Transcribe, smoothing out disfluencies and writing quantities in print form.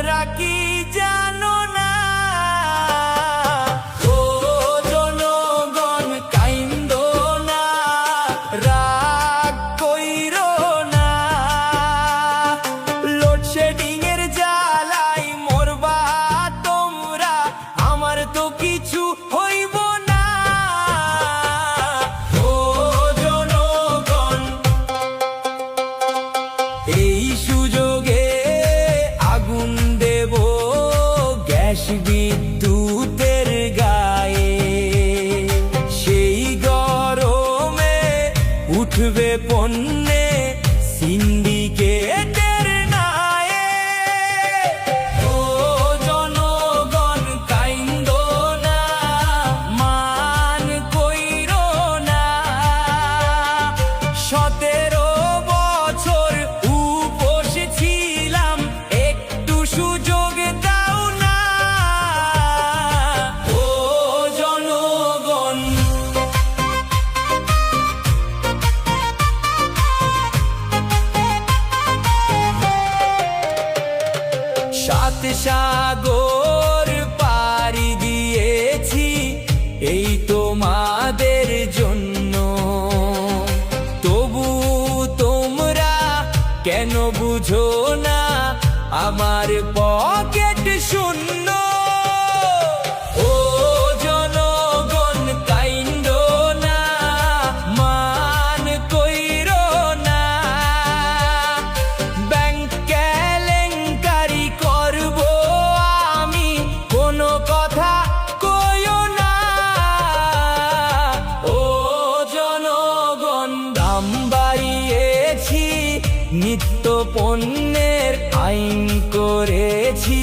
তোমরা কি জানো না? ও জনগণ কাইন্দো না, রাগ কইরো না। লোডশেডিং এর জ্বালাই মরবা তোমরা, আমার তো কিছু হইব না। ও জনগণ, এই সুযোগে আগুন দেব গ্যাস বিদ্যুতের গায়ে। সেই গরমে উঠবে পণ্যে সিন্ডিকেটের নায়ে। ও জনগণ কাইন্দো না, মান কইরো না। 17 বছর উপোস ছিলাম, একটু সুযোগ দাও না। ও জনগণ, সাত সাগর পাড়ি দিয়েছি এই তোমাদের জন্য। তবু তোমরা কেন বুঝো না, আমার পকেট শূন্য। ও জনগণ কাইন্দো না, মান কইরো না। ব্যাংক কেলেঙ্কারি করব আমি, কোনো কথা কইও না। ও জনগণ, দাম বাড়িয়েছি, নিত্য পণ্যের আইন করেছি।